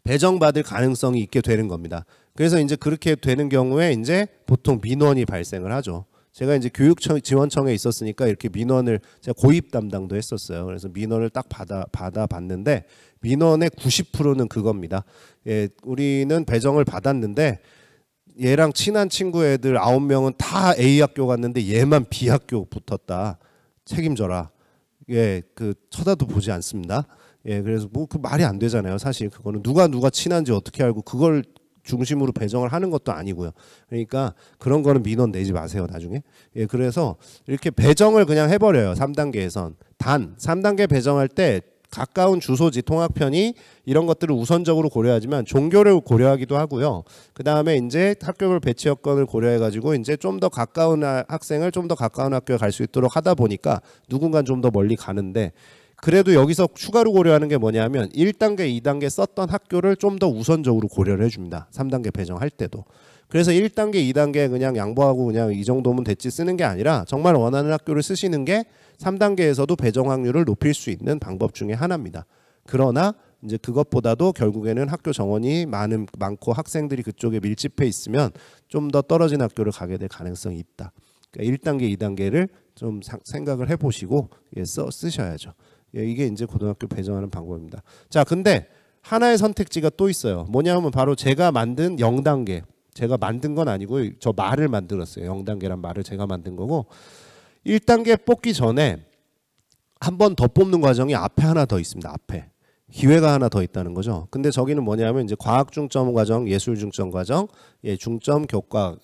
배정받을 가능성이 있게 되는 겁니다. 그래서 이제 그렇게 되는 경우에 이제 보통 민원이 발생을 하죠. 제가 이제 교육지원청에 있었으니까 이렇게 민원을 제가 고입 담당도 했었어요. 그래서 민원을 딱 받아봤는데 민원의 90%는 그겁니다. 예, 우리는 배정을 받았는데 얘랑 친한 친구 애들 9명은 다 A 학교 갔는데 얘만 B 학교 붙었다. 책임져라. 예, 쳐다도 보지 않습니다. 예, 그래서 뭐 그 말이 안 되잖아요. 사실 그거는 누가 친한지 어떻게 알고 그걸 중심으로 배정을 하는 것도 아니고요. 그러니까 그런 거는 민원 내지 마세요, 나중에. 예, 그래서 이렇게 배정을 그냥 해버려요. 3단계에선. 단 3단계 배정할 때 가까운 주소지, 통학편이 이런 것들을 우선적으로 고려하지만 종교를 고려하기도 하고요. 그 다음에 이제 학교별 배치 여건을 고려해가지고 이제 좀 더 가까운 학생을 좀 더 가까운 학교에 갈 수 있도록 하다 보니까 누군가는 좀 더 멀리 가는데 그래도 여기서 추가로 고려하는 게 뭐냐면 1단계, 2단계 썼던 학교를 좀 더 우선적으로 고려를 해줍니다. 3단계 배정할 때도. 그래서 1단계, 2단계 그냥 양보하고 그냥 이 정도면 됐지 쓰는 게 아니라 정말 원하는 학교를 쓰시는 게 3단계에서도 배정 확률을 높일 수 있는 방법 중에 하나입니다. 그러나 이제 그것보다도 결국에는 학교 정원이 많고 학생들이 그쪽에 밀집해 있으면 좀 더 떨어진 학교를 가게 될 가능성이 있다. 그러니까 1단계, 2단계를 좀 생각을 해보시고 쓰셔야죠. 예, 이게 이제 고등학교 배정하는 방법입니다. 자, 근데 하나의 선택지가 또 있어요. 뭐냐면 바로 제가 만든 0단계. 제가 만든 건 아니고 저 말을 만들었어요. 0단계란 말을 제가 만든 거고 1단계 뽑기 전에 한 번 더 뽑는 과정이 앞에 하나 더 있습니다. 앞에. 기회가 하나 더 있다는 거죠. 근데 저기는 뭐냐면 이제 과학 중점 과정, 예술 중점 과정, 예, 중점 교과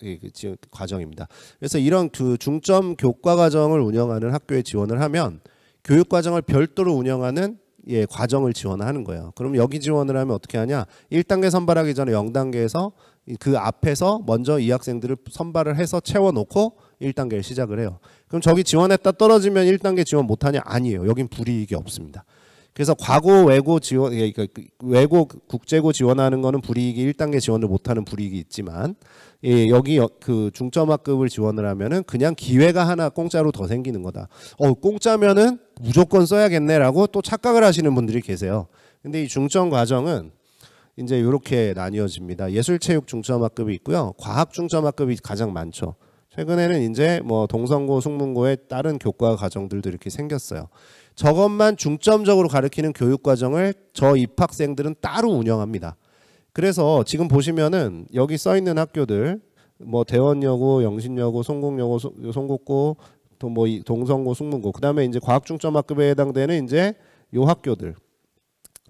과정입니다. 그래서 이런 중점 교과 과정을 운영하는 학교에 지원을 하면 교육 과정을 별도로 운영하는 과정을 지원하는 거예요. 그럼 여기 지원을 하면 어떻게 하냐? 1단계 선발하기 전에 0단계에서 그 앞에서 먼저 이 학생들을 선발을 해서 채워놓고 1단계를 시작을 해요. 그럼 저기 지원했다 떨어지면 1단계 지원 못하냐? 아니에요. 여긴 불이익이 없습니다. 그래서 과고 외고 지원, 그러니까 외고 국제고 지원하는 거는 불이익이 1단계 지원을 못하는 불이익이 있지만 여기 중점학급을 지원을 하면은 그냥 기회가 하나 공짜로 더 생기는 거다. 공짜면은 무조건 써야겠네라고 또 착각을 하시는 분들이 계세요. 근데 이 중점 과정은 이제 이렇게 나뉘어집니다. 예술체육 중점학급이 있고요. 과학 중점학급이 가장 많죠. 최근에는 이제 뭐 동성고, 숙문고에 다른 교과 과정들도 이렇게 생겼어요. 저것만 중점적으로 가르치는 교육 과정을 저 입학생들은 따로 운영합니다. 그래서 지금 보시면은 여기 써 있는 학교들 뭐 대원여고, 영신여고, 성공여고, 성곡고, 또 뭐 동성고, 숙문고, 그다음에 이제 과학 중점학급에 해당되는 이제 요 학교들.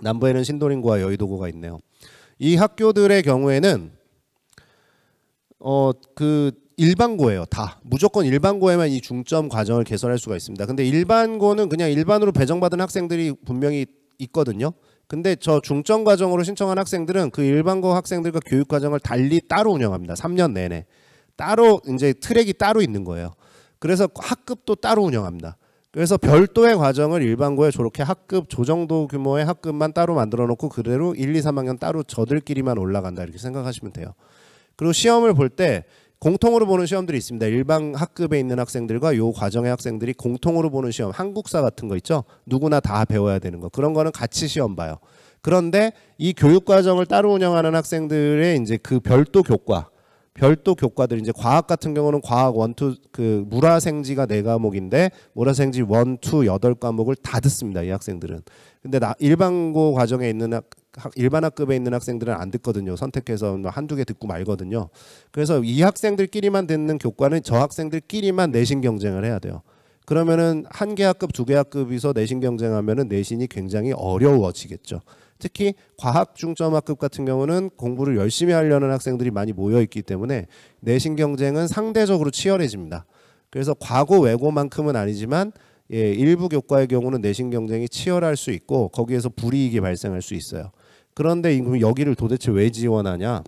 남부에는 신도림고와 여의도고가 있네요. 이 학교들의 경우에는 일반고예요. 다 무조건 일반고에만 이 중점 과정을 개설할 수가 있습니다. 근데 일반고는 그냥 일반으로 배정받은 학생들이 분명히 있거든요. 근데 저 중점 과정으로 신청한 학생들은 그 일반고 학생들과 교육 과정을 달리 따로 운영합니다. 3년 내내 따로 이제 트랙이 따로 있는 거예요. 그래서 학급도 따로 운영합니다. 그래서 별도의 과정을 일반고에 저렇게 학급 저 정도 규모의 학급만 따로 만들어 놓고 그대로 1, 2, 3학년 따로 저들끼리만 올라간다 이렇게 생각하시면 돼요. 그리고 시험을 볼 때 공통으로 보는 시험들이 있습니다. 일반 학급에 있는 학생들과 요 과정의 학생들이 공통으로 보는 시험, 한국사 같은 거 있죠. 누구나 다 배워야 되는 거. 그런 거는 같이 시험 봐요. 그런데 이 교육 과정을 따로 운영하는 학생들의 이제 그 별도 교과들 이제 과학 같은 경우는 과학 1, 2 그 물화생지가 4과목인데 물화생지 1, 2 8과목을 다 듣습니다. 이 학생들은. 근데 일반고 과정에 있는 일반 학급에 있는 학생들은 안 듣거든요. 선택해서 한두 개 듣고 말거든요. 그래서 이 학생들끼리만 듣는 교과는 저 학생들끼리만 내신 경쟁을 해야 돼요. 그러면은 한 개 학급, 2개 학급에서 내신 경쟁하면은 내신이 굉장히 어려워지겠죠. 특히 과학 중점 학급 같은 경우는 공부를 열심히 하려는 학생들이 많이 모여 있기 때문에 내신 경쟁은 상대적으로 치열해집니다. 그래서 과고 외고만큼은 아니지만 일부 교과의 경우는 내신 경쟁이 치열할 수 있고 거기에서 불이익이 발생할 수 있어요. 그런데 여기를 도대체 왜 지원하냐?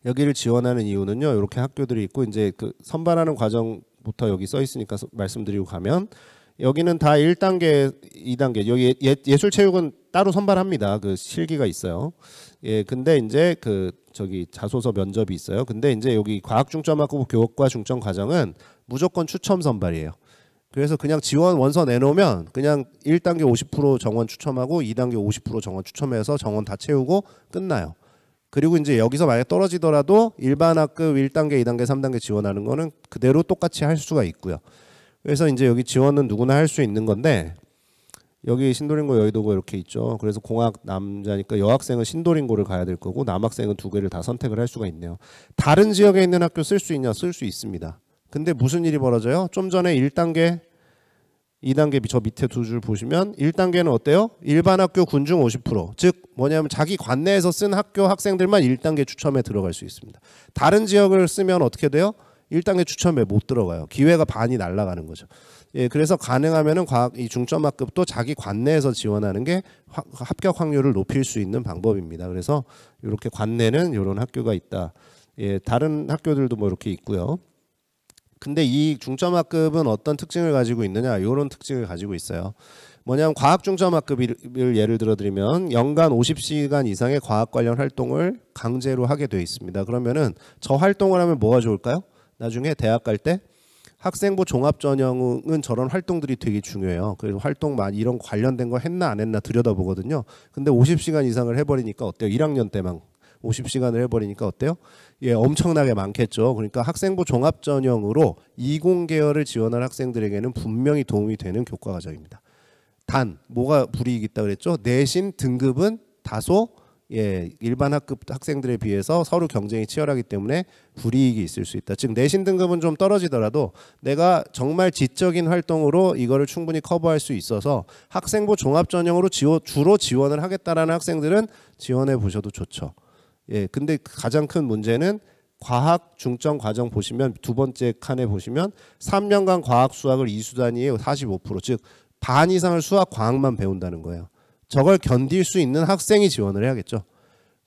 여기를 지원하는 이유는요. 이렇게 학교들이 있고 이제 그 선발하는 과정부터 여기 써 있으니까 말씀드리고 가면 여기는 다 1단계, 2단계. 여기 예술체육은 따로 선발합니다. 그 실기가 있어요. 예, 근데 이제 그 저기 자소서 면접이 있어요. 근데 이제 여기 과학 중점학급 교과 중점 과정은 무조건 추첨 선발이에요. 그래서 그냥 지원 원서 내놓으면 그냥 1단계 50% 정원 추첨하고 2단계 50% 정원 추첨해서 정원 다 채우고 끝나요. 그리고 이제 여기서 만약 떨어지더라도 일반 학급 1단계, 2단계, 3단계 지원하는 거는 그대로 똑같이 할 수가 있고요. 그래서 이제 여기 지원은 누구나 할 수 있는 건데 여기 신도림고, 여의도고 이렇게 있죠. 그래서 공학 남자니까 여학생은 신도림고를 가야 될 거고 남학생은 2개를 다 선택을 할 수가 있네요. 다른 지역에 있는 학교 쓸 수 있냐? 쓸 수 있습니다. 근데 무슨 일이 벌어져요? 좀 전에 1단계, 2단계 저 밑에 두 줄 보시면 1단계는 어때요? 일반 학교 군중 50%. 즉 뭐냐면 자기 관내에서 쓴 학교 학생들만 1단계 추첨에 들어갈 수 있습니다. 다른 지역을 쓰면 어떻게 돼요? 1단계 추첨에 못 들어가요. 기회가 반이 날아가는 거죠. 예, 그래서 가능하면은 이 중점 학급도 자기 관내에서 지원하는 게 합격 확률을 높일 수 있는 방법입니다. 그래서 이렇게 관내는 이런 학교가 있다. 예, 다른 학교들도 뭐 이렇게 있고요. 근데 이 중점 학급은 어떤 특징을 가지고 있느냐? 이런 특징을 가지고 있어요. 뭐냐면 과학 중점 학급을 예를 들어 드리면 연간 50시간 이상의 과학 관련 활동을 강제로 하게 되어 있습니다. 그러면은 저 활동을 하면 뭐가 좋을까요? 나중에 대학 갈 때 학생부 종합전형은 저런 활동들이 되게 중요해요. 그래서 활동 많이 이런 관련된 거 했나 안 했나 들여다보거든요. 근데 50시간 이상을 해버리니까 어때요? 1학년 때만 50시간을 해버리니까 어때요? 예, 엄청나게 많겠죠. 그러니까 학생부 종합전형으로 이공계열을 지원할 학생들에게는 분명히 도움이 되는 교과 과정입니다. 단 뭐가 불이익이 있다 그랬죠? 내신 등급은 다소 일반 학급 학생들에 비해서 서로 경쟁이 치열하기 때문에 불이익이 있을 수 있다. 즉 내신 등급은 좀 떨어지더라도 내가 정말 지적인 활동으로 이거를 충분히 커버할 수 있어서 학생부 종합전형으로 주로 지원을 하겠다라는 학생들은 지원해 보셔도 좋죠. 예, 근데 가장 큰 문제는 과학 중점 과정 보시면 두 번째 칸에 보시면 3년간 과학 수학을 2수 단위에 45%, 즉 반 이상을 수학 과학만 배운다는 거예요. 저걸 견딜 수 있는 학생이 지원을 해야겠죠.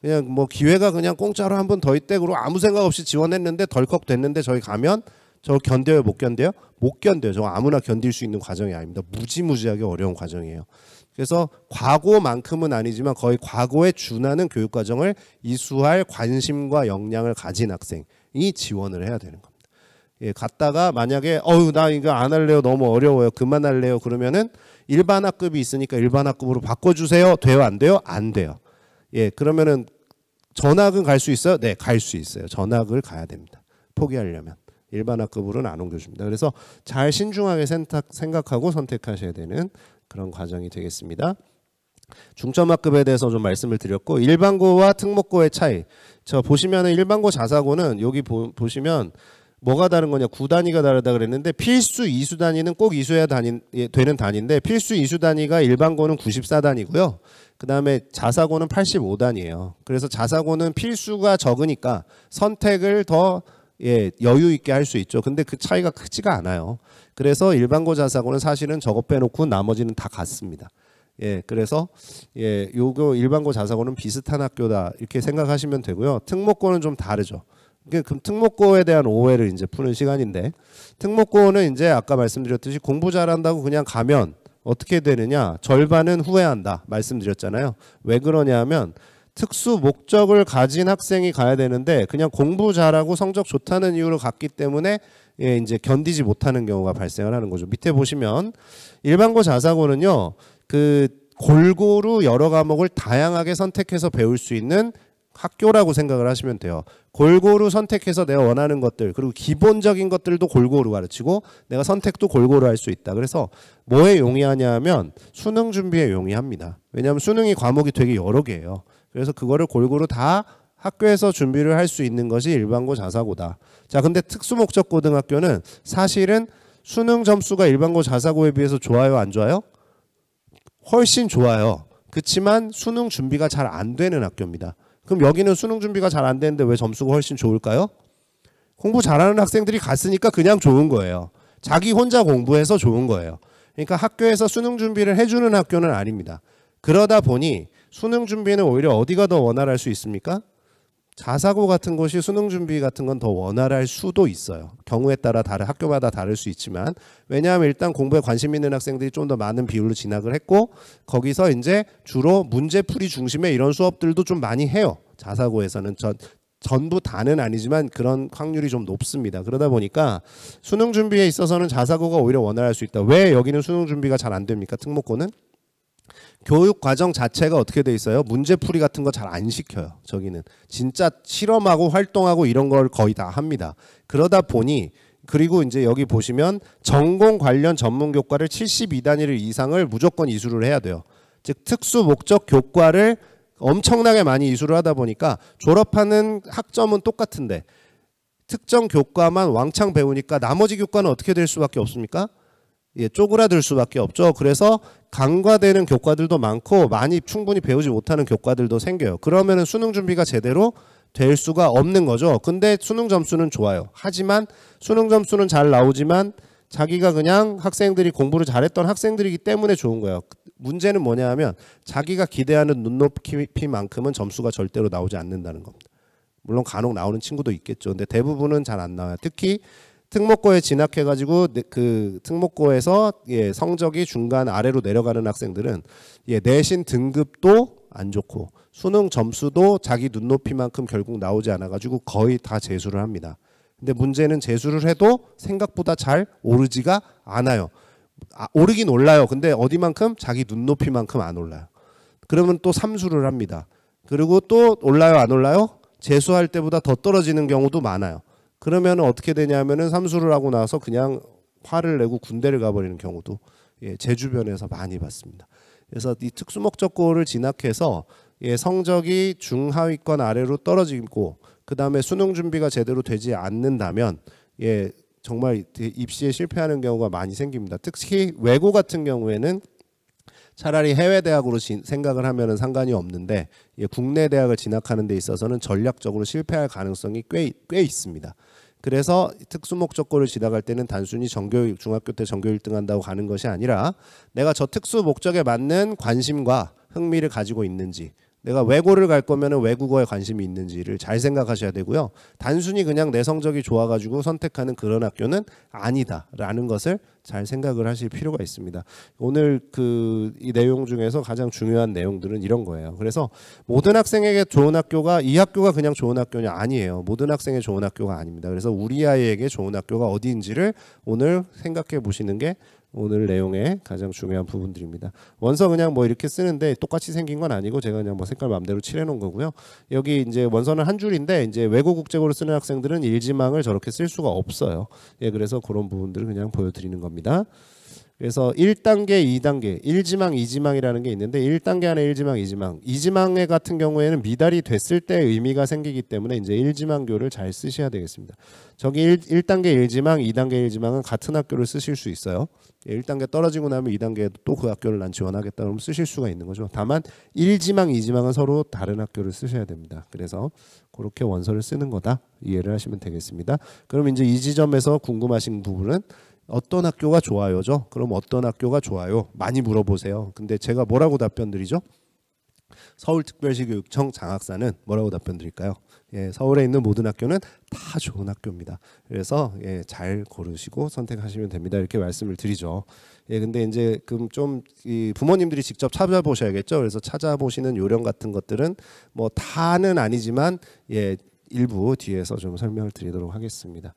그냥 뭐 기회가 그냥 공짜로 한 번 더 있대 그러고 아무 생각 없이 지원했는데 덜컥 됐는데 저기 가면 저거 견뎌요? 못 견뎌요? 못 견뎌요. 저거 아무나 견딜 수 있는 과정이 아닙니다. 무지무지하게 어려운 과정이에요. 그래서 과거만큼은 아니지만 거의 과거에 준하는 교육과정을 이수할 관심과 역량을 가진 학생이 지원을 해야 되는 겁니다. 예, 갔다가 만약에 나 이거 안 할래요. 너무 어려워요. 그만할래요. 그러면은 일반 학급이 있으니까 일반 학급으로 바꿔주세요. 돼요? 안 돼요? 안 돼요. 예, 그러면은 전학은 갈 수 있어요? 네, 갈 수 있어요. 전학을 가야 됩니다. 포기하려면. 일반 학급으로는 안 옮겨줍니다. 그래서 잘 신중하게 생각하고 선택하셔야 되는 그런 과정이 되겠습니다. 중점학급에 대해서 좀 말씀을 드렸고 일반고와 특목고의 차이. 저 보시면은 일반고 자사고는 여기 보시면 뭐가 다른 거냐? 9단위가 다르다 그랬는데 필수 2수 단위는 꼭 이수해야 되는 단위인데 필수 2수 단위가 일반고는 94단위고요. 그다음에 자사고는 85단위예요. 그래서 자사고는 필수가 적으니까 선택을 더 여유 있게 할 수 있죠. 근데 그 차이가 크지가 않아요. 그래서 일반고 자사고는 사실은 저거 빼놓고 나머지는 다 같습니다. 예, 그래서 요거 일반고 자사고는 비슷한 학교다 이렇게 생각하시면 되고요. 특목고는 좀 다르죠. 그럼 특목고에 대한 오해를 이제 푸는 시간인데, 특목고는 이제 아까 말씀드렸듯이 공부 잘한다고 그냥 가면 어떻게 되느냐, 절반은 후회한다 말씀드렸잖아요. 왜 그러냐 하면 특수 목적을 가진 학생이 가야 되는데 그냥 공부 잘하고 성적 좋다는 이유로 갔기 때문에 이제 견디지 못하는 경우가 발생을 하는 거죠. 밑에 보시면 일반고 자사고는요, 그 골고루 여러 과목을 다양하게 선택해서 배울 수 있는 학교라고 생각을 하시면 돼요. 골고루 선택해서 내가 원하는 것들, 그리고 기본적인 것들도 골고루 가르치고 내가 선택도 골고루 할 수 있다. 그래서 뭐에 용이하냐 하면 수능 준비에 용이합니다. 왜냐하면 수능이 과목이 되게 여러 개예요. 그래서 그거를 골고루 다 학교에서 준비를 할 수 있는 것이 일반고 자사고다. 자, 근데 특수목적 고등학교는 사실은 수능 점수가 일반고 자사고에 비해서 좋아요, 안 좋아요? 훨씬 좋아요. 그렇지만 수능 준비가 잘 안 되는 학교입니다. 그럼 여기는 수능 준비가 잘 안 되는데 왜 점수가 훨씬 좋을까요? 공부 잘하는 학생들이 갔으니까 그냥 좋은 거예요. 자기 혼자 공부해서 좋은 거예요. 그러니까 학교에서 수능 준비를 해주는 학교는 아닙니다. 그러다 보니 수능 준비는 오히려 어디가 더 원활할 수 있습니까? 자사고 같은 곳이 수능 준비 같은 건 더 원활할 수도 있어요. 경우에 따라 학교마다 다를 수 있지만, 왜냐하면 일단 공부에 관심 있는 학생들이 좀 더 많은 비율로 진학을 했고, 거기서 이제 주로 문제풀이 중심의 이런 수업들도 좀 많이 해요. 자사고에서는 전부 다는 아니지만 그런 확률이 좀 높습니다. 그러다 보니까 수능 준비에 있어서는 자사고가 오히려 원활할 수 있다. 왜 여기는 수능 준비가 잘 안 됩니까? 특목고는? 교육 과정 자체가 어떻게 돼 있어요? 문제풀이 같은 거 잘 안 시켜요. 저기는 진짜 실험하고 활동하고 이런 걸 거의 다 합니다. 그러다 보니, 그리고 이제 여기 보시면 전공 관련 전문 교과를 72단위 이상을 무조건 이수를 해야 돼요. 즉 특수 목적 교과를 엄청나게 많이 이수를 하다 보니까 졸업하는 학점은 똑같은데 특정 교과만 왕창 배우니까 나머지 교과는 어떻게 될 수밖에 없습니까? 쪼그라들 수밖에 없죠. 그래서 간과되는 교과들도 많고 많이 충분히 배우지 못하는 교과들도 생겨요. 그러면은 수능 준비가 제대로 될 수가 없는 거죠. 근데 수능 점수는 좋아요. 하지만 수능 점수는 잘 나오지만 자기가 그냥 학생들이 공부를 잘했던 학생들이기 때문에 좋은 거예요. 문제는 뭐냐 하면 자기가 기대하는 눈높이만큼은 점수가 절대로 나오지 않는다는 겁니다. 물론 간혹 나오는 친구도 있겠죠. 근데 대부분은 잘 안 나와요. 특히 특목고에 진학해가지고 그 특목고에서 성적이 중간 아래로 내려가는 학생들은 내신 등급도 안 좋고 수능 점수도 자기 눈높이만큼 결국 나오지 않아가지고 거의 다 재수를 합니다. 근데 문제는 재수를 해도 생각보다 잘 오르지가 않아요. 오르긴 올라요. 근데 어디만큼? 자기 눈높이만큼 안 올라요. 그러면 또 삼수를 합니다. 그리고 또 올라요, 안 올라요? 재수할 때보다 더 떨어지는 경우도 많아요. 그러면 어떻게 되냐면은 삼수를 하고 나서 그냥 화를 내고 군대를 가버리는 경우도 제 주변에서 많이 봤습니다. 그래서 이 특수목적고를 진학해서 성적이 중하위권 아래로 떨어지고 그 다음에 수능 준비가 제대로 되지 않는다면 정말 입시에 실패하는 경우가 많이 생깁니다. 특히 외고 같은 경우에는 차라리 해외 대학으로 생각을 하면은 상관이 없는데 국내 대학을 진학하는 데 있어서는 전략적으로 실패할 가능성이 꽤 있습니다. 그래서 특수목적고를 진학할 때는 단순히 정교육, 중학교 때 전교 1등 한다고 가는 것이 아니라 내가 저 특수 목적에 맞는 관심과 흥미를 가지고 있는지, 내가 외고를 갈 거면 외국어에 관심이 있는지를 잘 생각하셔야 되고요. 단순히 그냥 내 성적이 좋아가지고 선택하는 그런 학교는 아니다라는 것을 잘 생각을 하실 필요가 있습니다. 오늘 이 내용 중에서 가장 중요한 내용들은 이런 거예요. 그래서 모든 학생에게 좋은 학교가 이 학교가 그냥 좋은 학교냐? 아니에요. 모든 학생에 좋은 학교가 아닙니다. 그래서 우리 아이에게 좋은 학교가 어디인지를 오늘 생각해 보시는 게 오늘 내용의 가장 중요한 부분들입니다. 원서 그냥 뭐 이렇게 쓰는데 똑같이 생긴 건 아니고 제가 그냥 뭐 색깔 마음대로 칠해 놓은 거고요. 여기 이제 원서는 한 줄인데 이제 외고 국제고를 쓰는 학생들은 일지망을 저렇게 쓸 수가 없어요. 그래서 그런 부분들을 그냥 보여드리는 겁니다. 그래서 1단계, 2단계, 1지망, 2지망이라는 게 있는데 1단계 안에 1지망, 2지망. 2지망 같은 경우에는 미달이 됐을 때 의미가 생기기 때문에 이제 1지망교를 잘 쓰셔야 되겠습니다. 저기 1단계 1지망, 2단계 1지망은 같은 학교를 쓰실 수 있어요. 1단계 떨어지고 나면 2단계에도 또 그 학교를 난 지원하겠다 그러면 쓰실 수가 있는 거죠. 다만 1지망, 2지망은 서로 다른 학교를 쓰셔야 됩니다. 그래서 그렇게 원서를 쓰는 거다 이해를 하시면 되겠습니다. 그럼 이제 이 지점에서 궁금하신 부분은 어떤 학교가 좋아요죠? 그럼 어떤 학교가 좋아요? 많이 물어보세요. 근데 제가 뭐라고 답변 드리죠? 서울특별시교육청 장학사는 뭐라고 답변 드릴까요? 예, 서울에 있는 모든 학교는 다 좋은 학교입니다. 그래서 예, 잘 고르시고 선택하시면 됩니다. 이렇게 말씀을 드리죠. 예, 근데 이제 좀 이 부모님들이 직접 찾아보셔야겠죠. 그래서 찾아보시는 요령 같은 것들은 뭐 다는 아니지만 예, 일부 뒤에서 좀 설명을 드리도록 하겠습니다.